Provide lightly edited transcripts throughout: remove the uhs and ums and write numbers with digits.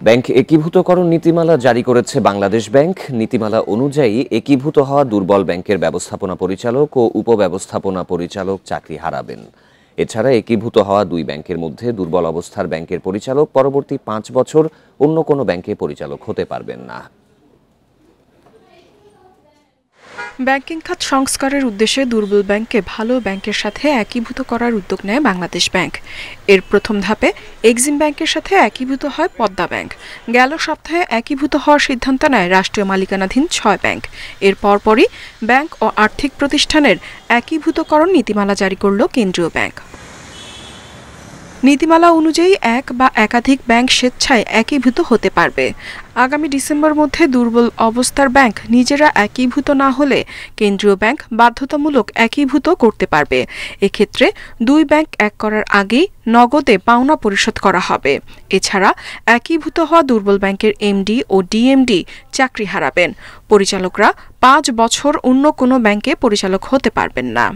Bank একীভূতকরণ নীতিমালা জারি করেছে বাংলাদেশ ব্যাংক। নীতিমালা অনুযায়ী একীভূত হওয়া দুর্বল ব্যাংকের ব্যবস্থাপনা পরিচালক ও উপব্যবস্থাপনা পরিচালক চাকরি হারাবেন। এছাড়া একীভূত হওয়া দুই ব্যাংকের মধ্যে দুর্বল অবস্থার ব্যাংকের পরিচালক পরবর্তী 5 বছর অন্য কোনো ব্যাংকে পরিচালক হতে পারবেন না। ব্যাংকিং খাত সংস্কারের উদ্দেশ্যে দুর্বল ব্যাংককে ভালো ব্যাংকের সাথে একীভূত করার উদ্যোগ নেয় বাংলাদেশ ব্যাংক। এর প্রথম ধাপে এক্সিম ব্যাংকের সাথে একীভূত হয় পদ্মা ব্যাংক। গেল সপ্তাহে একীভূত হওয়ার সিদ্ধান্ত নেয় রাষ্ট্রীয় মালিকানাধীন 6 ব্যাংক। এর পরপরই ব্যাংক ও আর্থিক প্রতিষ্ঠানের একীভূতকরণ নীতিমালা জারি করল কেন্দ্রীয় ব্যাংক। নীতিমালা অনুযায়ী এক বা একাধিক ব্যাংক স্বেচ্ছায় একীভূত হতে পারবে। আগামী ডিসেম্বর মধ্যে দুর্বল অবস্থার ব্যাংক নিজেরা একীভূত না হলে কেন্দ্রীয় ব্যাংক বাধ্যতামূলক একীভূত করতে পারবে। এক্ষেত্রে দুই ব্যাংক এক করার আগেই নগদে পাওনা পরিশোধ করা হবে। এছাড়া একীভূত হওয়া দুর্বল ব্যাংকের এমডি ও ডিএমডি চাকরি হারাবেন। পরিচালকরা 5 বছর অন্য কোনো ব্যাংকে পরিচালক হতে পারবেন না।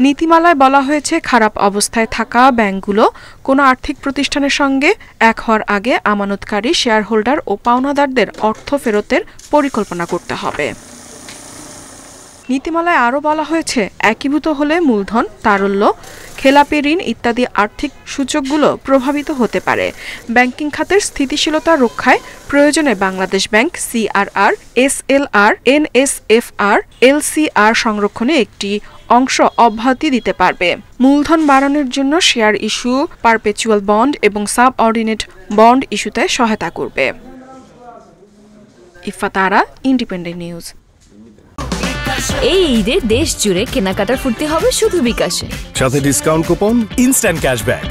নীতিমালায় বলা হয়েছে, খারাপ অবস্থায় থাকা ব্যাংকগুলো কোনো আর্থিক প্রতিষ্ঠানের সঙ্গে এক হওয়ার আগে আমানতকারী শেয়ার হোল্ডার ও পাওনাদারদের অর্থ ফেরতের পরিকল্পনা করতে হবে। নীতিমালায় আরও বলা হয়েছে, একীভূত হলে মূলধন, তারল্য, খেলাপি ঋণ ইত্যাদি আর্থিক সূচকগুলো প্রভাবিত হতে পারে। ব্যাংকিং খাতের স্থিতিশীলতা রক্ষায় প্রয়োজনে Bangladesh bank CRR, SLR, NSFR, LCR সংরক্ষণে একটি অংশ অব্যাহতি দিতে পারবে। মূলধন বাড়ানোর জন্য শেয়ার ইস্যু, পারপেচুয়াল বন্ড এবং সাবঅর্ডিনেট বন্ড ইস্যুতে সহায়তা করবে। Ifat Ara, independent news. এই ঈদে দেশ জুড়ে কেনাকাটার ফুর্তি হবে শুধু বিকাশে, সাথে ডিসকাউন্ট কুপন, ইনস্ট্যান্ট ক্যাশব্যাক।